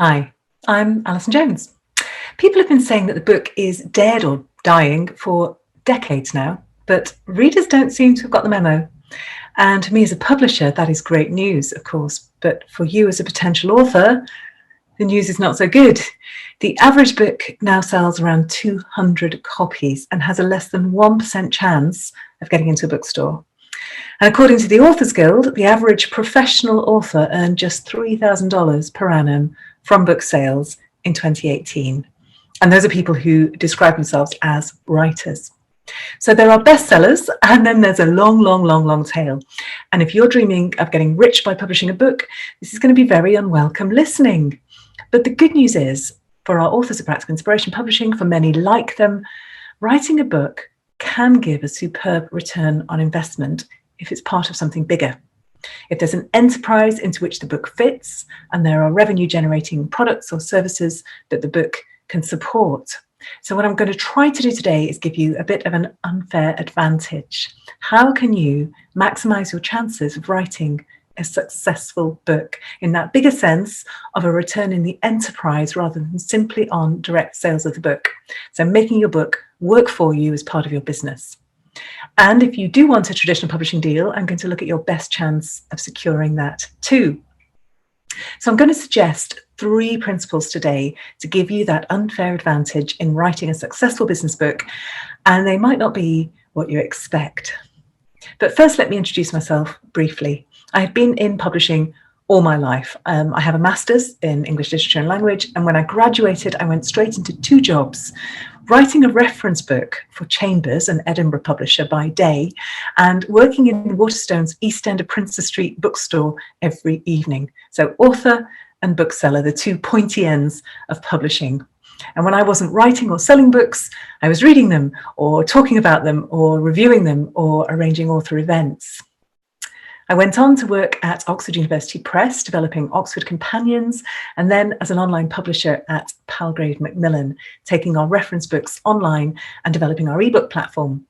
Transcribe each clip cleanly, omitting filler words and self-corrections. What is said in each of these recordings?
Hi, I'm Alison Jones. People have been saying that the book is dead or dying for decades now, but readers don't seem to have got the memo. And to me as a publisher, that is great news, of course. But for you as a potential author, the news is not so good. The average book now sells around 200 copies and has a less than 1% chance of getting into a bookstore. And according to the Authors Guild, the average professional author earned just $3,000 per annum from book sales in 2018. And those are people who describe themselves as writers. So there are bestsellers, and then there's a long tail. And if you're dreaming of getting rich by publishing a book, this is going to be very unwelcome listening. But the good news is, for our authors of Practical Inspiration Publishing, for many like them, writing a book can give a superb return on investment if it's part of something bigger. If there's an enterprise into which the book fits, and there are revenue generating products or services that the book can support. So what I'm going to try to do today is give you a bit of an unfair advantage. How can you maximize your chances of writing a successful book in that bigger sense of a return in the enterprise rather than simply on direct sales of the book? So making your book work for you as part of your business. And if you do want a traditional publishing deal, I'm going to look at your best chance of securing that too. So I'm going to suggest 3 principles today to give you that unfair advantage in writing a successful business book, and they might not be what you expect. But first, let me introduce myself briefly. I've been in publishing all my life. I have a master's in English literature and language, and when I graduated, I went straight into 2 jobs, writing a reference book for Chambers, an Edinburgh publisher, by day, and working in Waterstone's East End of Princes Street bookstore every evening. So author and bookseller, the 2 pointy ends of publishing. And when I wasn't writing or selling books, I was reading them or talking about them or reviewing them or arranging author events. I went on to work at Oxford University Press, developing Oxford Companions, and then as an online publisher at Palgrave Macmillan, taking our reference books online and developing our ebook platform.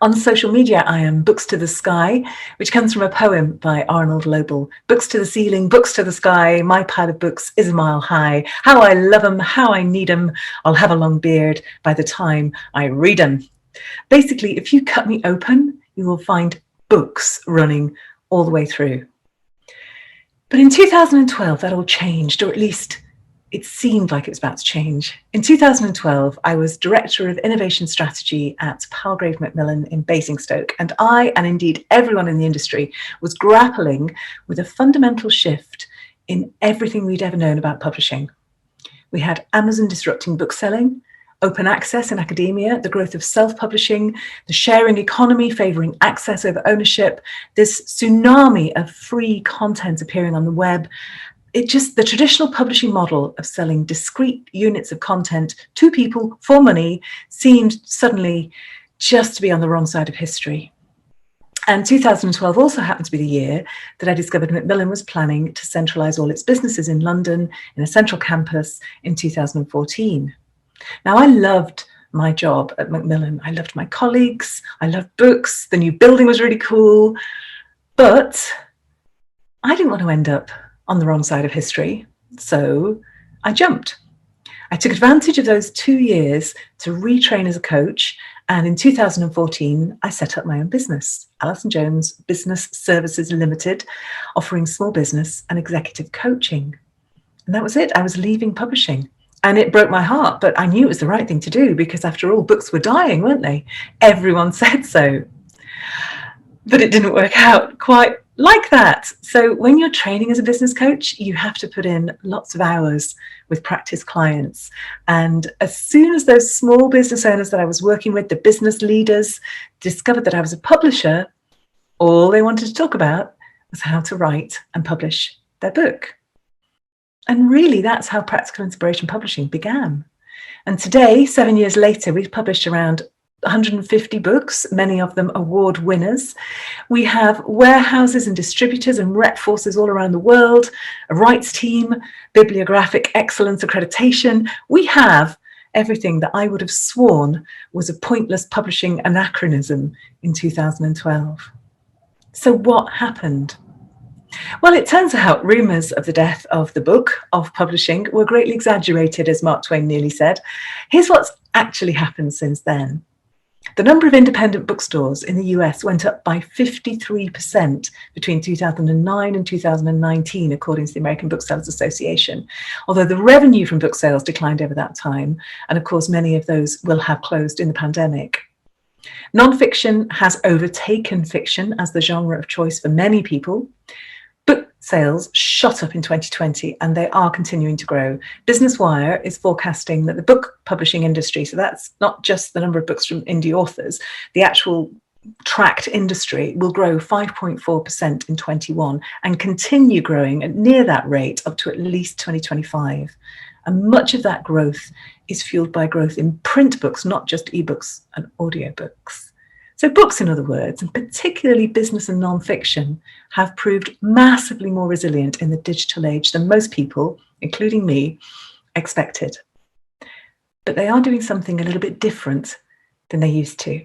On social media, I am Books to the Sky, which comes from a poem by Arnold Lobel. Books to the ceiling, books to the sky, my pile of books is a mile high. How I love 'em, how I need 'em, I'll have a long beard by the time I read 'em. Basically, if you cut me open, you will find books running all the way through. But in 2012, that all changed, or at least it seemed like it was about to change. In 2012, I was Director of Innovation Strategy at Palgrave Macmillan in Basingstoke, and I, and indeed everyone in the industry, was grappling with a fundamental shift in everything we'd ever known about publishing. We had Amazon disrupting bookselling, open access in academia, the growth of self-publishing, the sharing economy favoring access over ownership, this tsunami of free content appearing on the web. The traditional publishing model of selling discrete units of content to people for money seemed suddenly just to be on the wrong side of history. And 2012 also happened to be the year that I discovered Macmillan was planning to centralise all its businesses in London in a central campus in 2014. Now, I loved my job at Macmillan. I loved my colleagues. I loved books. The new building was really cool. But I didn't want to end up on the wrong side of history. So I jumped. I took advantage of those 2 years to retrain as a coach. And in 2014, I set up my own business, Alison Jones Business Services Limited, offering small business and executive coaching. And that was it. I was leaving publishing. And it broke my heart, but I knew it was the right thing to do because after all, books were dying, weren't they? Everyone said so. But it didn't work out quite like that. So when you're training as a business coach, you have to put in lots of hours with practice clients. And as soon as those small business owners that I was working with, the business leaders, discovered that I was a publisher, all they wanted to talk about was how to write and publish their book. And really, that's how Practical Inspiration Publishing began. And today, 7 years later, we've published around 150 books, many of them award winners. We have warehouses and distributors and rep forces all around the world, a rights team, bibliographic excellence accreditation. We have everything that I would have sworn was a pointless publishing anachronism in 2012. So what happened? Well, it turns out rumours of the death of the book of publishing were greatly exaggerated, as Mark Twain nearly said. Here's what's actually happened since then. The number of independent bookstores in the US went up by 53% between 2009 and 2019, according to the American Booksellers Association, although the revenue from book sales declined over that time, and of course many of those will have closed in the pandemic. Non-fiction has overtaken fiction as the genre of choice for many people. Book sales shot up in 2020 and they are continuing to grow. Business Wire is forecasting that the book publishing industry, so that's not just the number of books from indie authors, the actual tracked industry will grow 5.4% in 21 and continue growing at near that rate up to at least 2025. And much of that growth is fueled by growth in print books, not just ebooks and audiobooks. So books, in other words, and particularly business and non-fiction, have proved massively more resilient in the digital age than most people, including me, expected. But they are doing something a little bit different than they used to.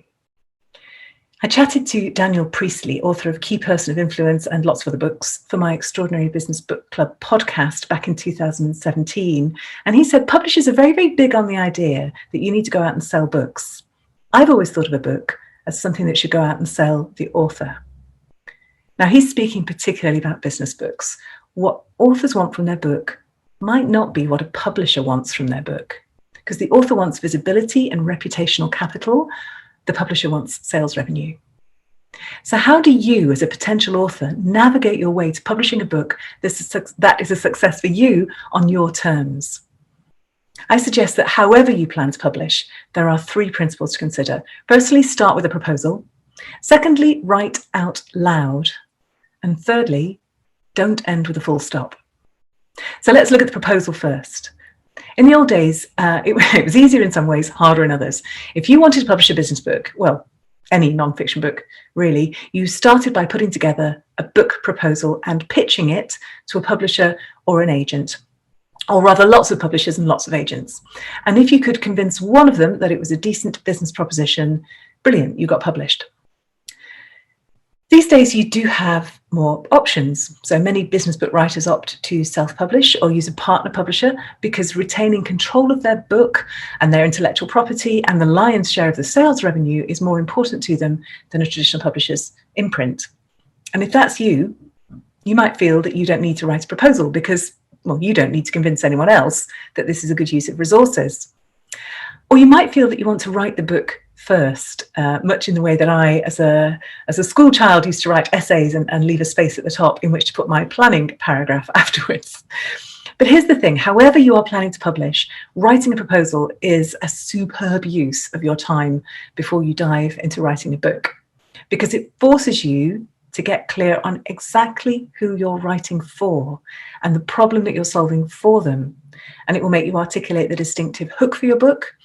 I chatted to Daniel Priestley, author of Key Person of Influence and lots of other books, for my Extraordinary Business Book Club podcast back in 2017. And he said publishers are very, very big on the idea that you need to go out and sell books. I've always thought of a book as something that should go out and sell the author. Now, he's speaking particularly about business books. What authors want from their book might not be what a publisher wants from their book, because the author wants visibility and reputational capital. The publisher wants sales revenue. So how do you, as a potential author, navigate your way to publishing a book that is a success for you on your terms? I suggest that however you plan to publish, there are 3 principles to consider. Firstly, start with a proposal. Secondly, write out loud. And thirdly, don't end with a full stop. So let's look at the proposal first. In the old days, it was easier in some ways, harder in others. If you wanted to publish a business book, well, any non-fiction book, really, you started by putting together a book proposal and pitching it to a publisher or an agent, or rather lots of publishers and lots of agents. And if you could convince one of them that it was a decent business proposition, brilliant, you got published. These days, you do have more options. So many business book writers opt to self-publish or use a partner publisher because retaining control of their book and their intellectual property and the lion's share of the sales revenue is more important to them than a traditional publisher's imprint. And if that's you, you might feel that you don't need to write a proposal because, well, you don't need to convince anyone else that this is a good use of resources. Or you might feel that you want to write the book first, much in the way that I, as a school child, used to write essays and leave a space at the top in which to put my planning paragraph afterwards. But here's the thing, however you are planning to publish, writing a proposal is a superb use of your time before you dive into writing a book, because it forces you to get clear on exactly who you're writing for and the problem that you're solving for them. And it will make you articulate the distinctive hook for your book.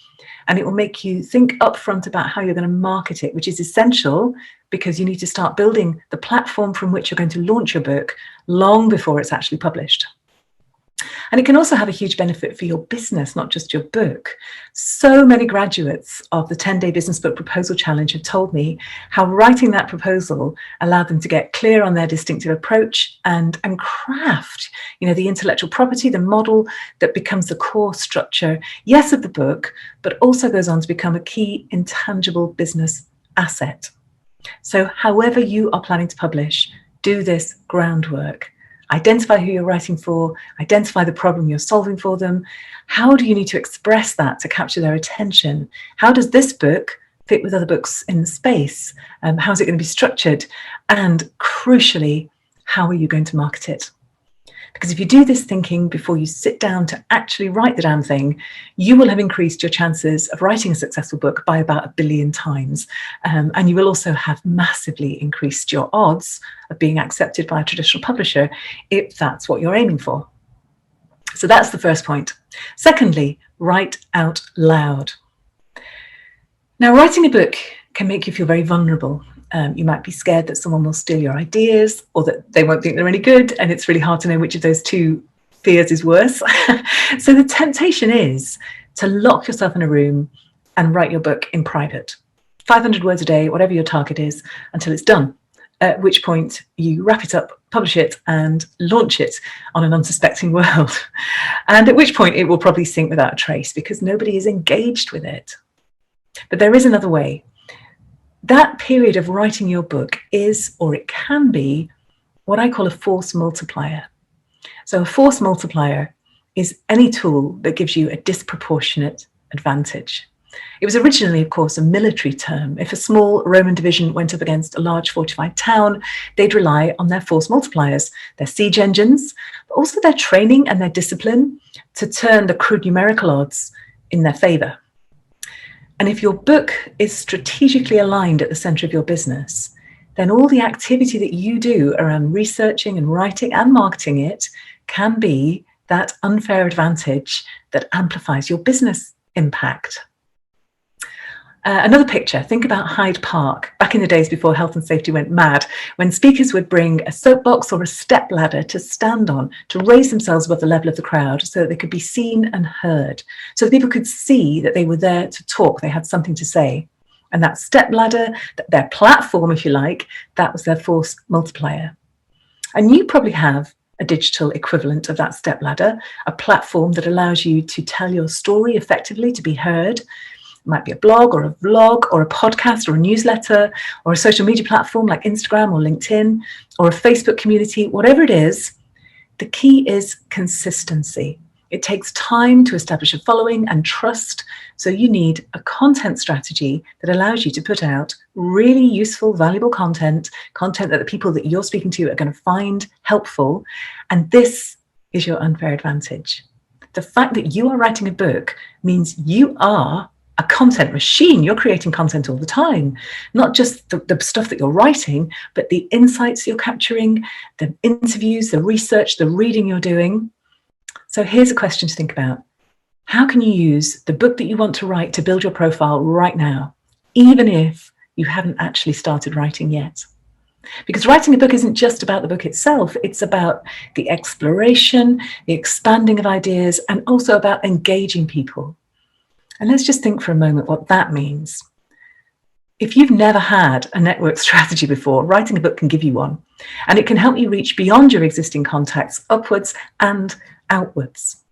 And it will make you think upfront about how you're going to market it, which is essential because you need to start building the platform from which you're going to launch your book long before it's actually published. And it can also have a huge benefit for your business, not just your book. So many graduates of the 10-day Business Book Proposal Challenge have told me how writing that proposal allowed them to get clear on their distinctive approach and craft, the intellectual property, the model that becomes the core structure, yes, of the book, but also goes on to become a key intangible business asset. So however you are planning to publish, do this groundwork. Identify who you're writing for, identify the problem you're solving for them. How do you need to express that to capture their attention? How does this book fit with other books in the space? How's it going to be structured? And crucially, how are you going to market it? Because if you do this thinking before you sit down to actually write the damn thing, you will have increased your chances of writing a successful book by about 1 billion times. And you will also have massively increased your odds of being accepted by a traditional publisher if that's what you're aiming for. So that's the first point. Secondly, write out loud. Now, writing a book can make you feel very vulnerable. You might be scared that someone will steal your ideas or that they won't think they're any good, and it's really hard to know which of those two fears is worse. So the temptation is to lock yourself in a room and write your book in private. 500 words a day, whatever your target is, until it's done. at which point you wrap it up, publish it, and launch it on an unsuspecting world. And at which point it will probably sink without a trace because nobody is engaged with it. But there is another way. That period of writing your book is, or it can be, what I call a force multiplier. So a force multiplier is any tool that gives you a disproportionate advantage. It was originally, of course, a military term. If a small Roman division went up against a large fortified town, they'd rely on their force multipliers, their siege engines, but also their training and their discipline to turn the crude numerical odds in their favour. And if your book is strategically aligned at the centre of your business, then all the activity that you do around researching and writing and marketing it can be that unfair advantage that amplifies your business impact. Another picture, think about Hyde Park, back in the days before health and safety went mad, when speakers would bring a soapbox or a step ladder to stand on, to raise themselves above the level of the crowd so that they could be seen and heard, so that people could see that they were there to talk, they had something to say. And that step ladder, their platform, if you like, that was their force multiplier. And you probably have a digital equivalent of that step ladder, a platform that allows you to tell your story effectively, to be heard. It might be a blog or a vlog or a podcast or a newsletter or a social media platform like Instagram or LinkedIn or a Facebook community, whatever it is. The key is consistency. It takes time to establish a following and trust. So you need a content strategy that allows you to put out really useful, valuable content that the people that you're speaking to are going to find helpful. And this is your unfair advantage. The fact that you are writing a book means you are a content machine. You're creating content all the time, not just the stuff that you're writing, but the insights you're capturing, the interviews, the research, the reading you're doing. So here's a question to think about. How can you use the book that you want to write to build your profile right now, even if you haven't actually started writing yet? Because writing a book isn't just about the book itself. It's about the exploration, the expanding of ideas, and also about engaging people. And let's just think for a moment what that means. If you've never had a network strategy before, writing a book can give you one. And it can help you reach beyond your existing contacts, upwards and outwards.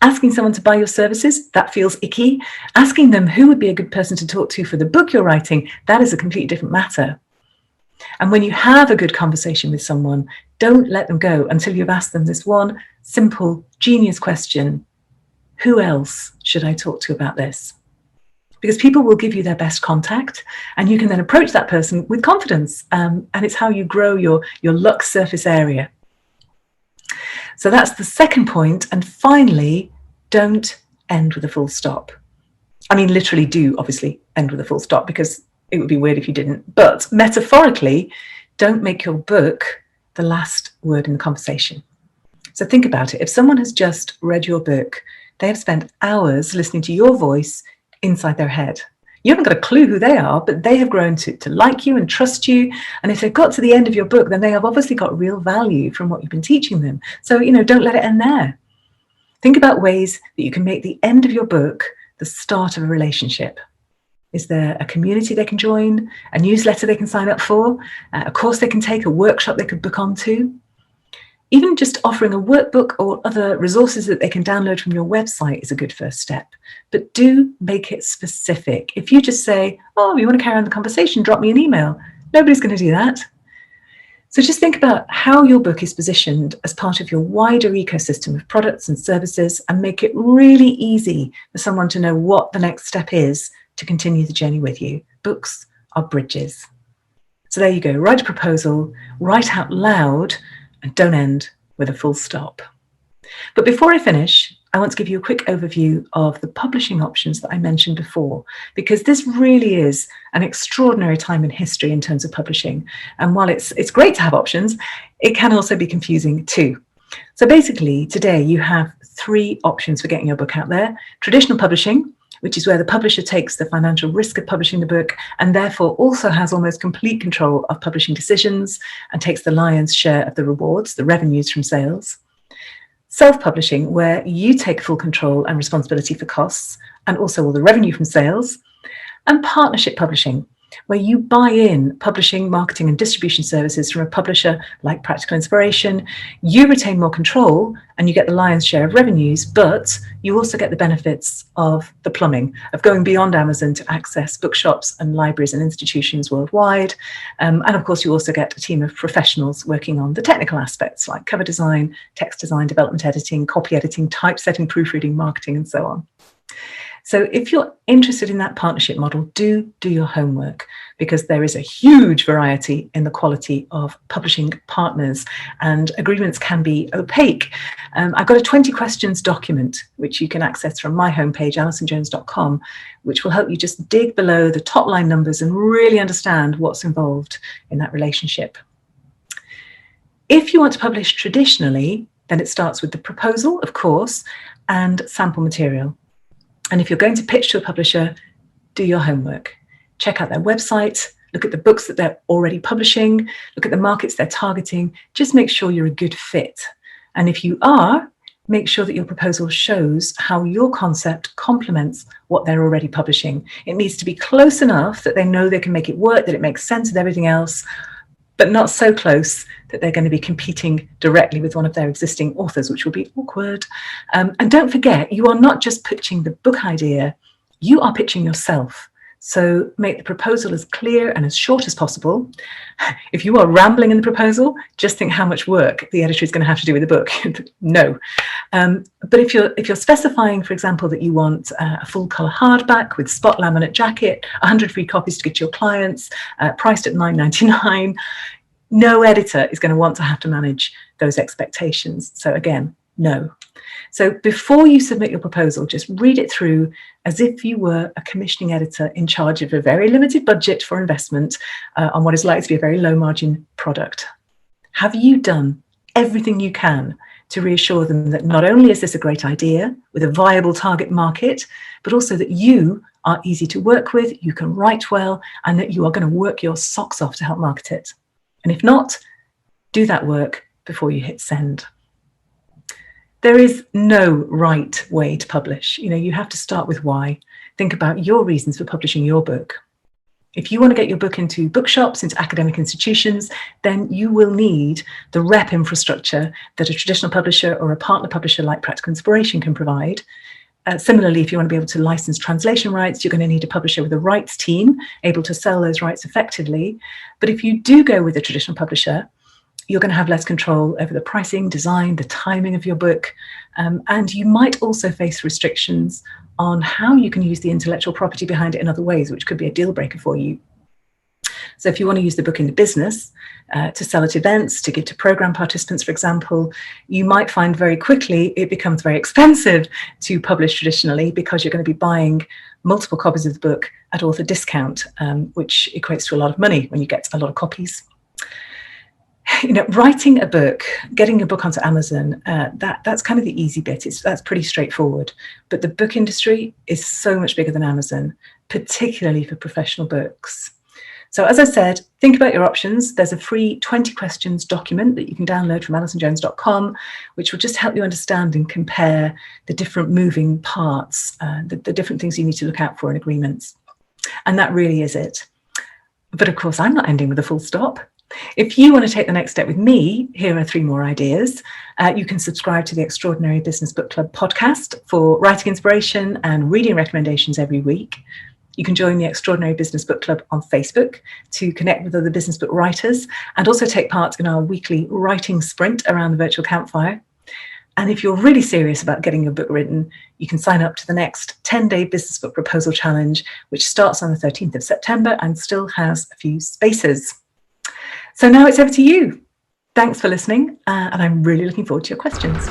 Asking someone to buy your services, that feels icky. Asking them who would be a good person to talk to for the book you're writing, that is a completely different matter. And when you have a good conversation with someone, don't let them go until you've asked them this one simple, genius question. Who else should I talk to about this? Because people will give you their best contact and you can then approach that person with confidence. And it's how you grow your luck surface area. So that's the second point. And finally, don't end with a full stop. I mean, literally do obviously end with a full stop because it would be weird if you didn't. But metaphorically, don't make your book the last word in the conversation. So think about it. If someone has just read your book, they have spent hours listening to your voice inside their head. You haven't got a clue who they are, but they have grown to like you and trust you. And if they've got to the end of your book, then they have obviously got real value from what you've been teaching them. So, don't let it end there. Think about ways that you can make the end of your book the start of a relationship. Is there a community they can join, a newsletter they can sign up for, a course they can take, a workshop they could book onto? Even just offering a workbook or other resources that they can download from your website is a good first step. But do make it specific. If you just say, oh, you want to carry on the conversation, drop me an email. Nobody's going to do that. So just think about how your book is positioned as part of your wider ecosystem of products and services and make it really easy for someone to know what the next step is to continue the journey with you. Books are bridges. So there you go. Write a proposal, write out loud, and don't end with a full stop. But before I finish, I want to give you a quick overview of the publishing options that I mentioned before, because this really is an extraordinary time in history in terms of publishing. And while it's great to have options, it can also be confusing too. So basically, today you have 3 options for getting your book out there. Traditional publishing, which is where the publisher takes the financial risk of publishing the book and therefore also has almost complete control of publishing decisions and takes the lion's share of the rewards, the revenues from sales. Self-publishing, where you take full control and responsibility for costs and also all the revenue from sales. And partnership publishing, where you buy in publishing, marketing and distribution services from a publisher like Practical Inspiration. You retain more control and you get the lion's share of revenues, but you also get the benefits of the plumbing, of going beyond Amazon to access bookshops and libraries and institutions worldwide. And of course, you also get a team of professionals working on the technical aspects like cover design, text design, development editing, copy editing, typesetting, proofreading, marketing, and so on. So if you're interested in that partnership model, do your homework, because there is a huge variety in the quality of publishing partners, and agreements can be opaque. I've got a 20 questions document, which you can access from my homepage, alisonjones.com, which will help you just dig below the top line numbers and really understand what's involved in that relationship. If you want to publish traditionally, then it starts with the proposal, of course, and sample material. And if you're going to pitch to a publisher, do your homework. Check out their website, look at the books that they're already publishing, look at the markets they're targeting. Just make sure you're a good fit. And if you are, make sure that your proposal shows how your concept complements what they're already publishing. It needs to be close enough that they know they can make it work, that it makes sense with everything else, but not so close that they're going to be competing directly with one of their existing authors, which will be awkward. And don't forget, you are not just pitching the book idea, you are pitching yourself. So make the proposal as clear and as short as possible. If you are rambling in the proposal, just think how much work the editor is going to have to do with the book. No. But if you're specifying, for example, that you want a full colour hardback with spot laminate jacket, 100 free copies to give to your clients, priced at $9.99, no editor is going to want to have to manage those expectations. So again, no. So before you submit your proposal, just read it through as if you were a commissioning editor in charge of a very limited budget for investment on what is likely to be a very low margin product. Have you done everything you can to reassure them that not only is this a great idea with a viable target market, but also that you are easy to work with, you can write well, and that you are going to work your socks off to help market it? And if not, do that work before you hit send. There is no right way to publish. You have to start with why. Think about your reasons for publishing your book. If you want to get your book into bookshops, into academic institutions, then you will need the rep infrastructure that a traditional publisher or a partner publisher like Practical Inspiration can provide. Similarly, if you want to be able to license translation rights, you're going to need a publisher with a rights team able to sell those rights effectively. But if you do go with a traditional publisher, you're going to have less control over the pricing, design, the timing of your book. And you might also face restrictions on how you can use the intellectual property behind it in other ways, which could be a deal breaker for you. So if you want to use the book in the business, to sell at events, to give to program participants, for example, you might find very quickly it becomes very expensive to publish traditionally, because you're going to be buying multiple copies of the book at author discount, which equates to a lot of money when you get a lot of copies. Writing a book, getting your book onto Amazon, that's kind of the easy bit. That's pretty straightforward. But the book industry is so much bigger than Amazon, particularly for professional books. So as I said, think about your options. There's a free 20 questions document that you can download from alisonjones.com, which will just help you understand and compare the different moving parts, the different things you need to look out for in agreements. And that really is it. But of course, I'm not ending with a full stop. If you want to take the next step with me, here are 3 more ideas. You can subscribe to the Extraordinary Business Book Club podcast for writing inspiration and reading recommendations every week. You can join the Extraordinary Business Book Club on Facebook to connect with other business book writers, and also take part in our weekly writing sprint around the virtual campfire. And if you're really serious about getting your book written, you can sign up to the next 10-day business book proposal challenge, which starts on the 13th of September and still has a few spaces. So now it's over to you. Thanks for listening, and I'm really looking forward to your questions.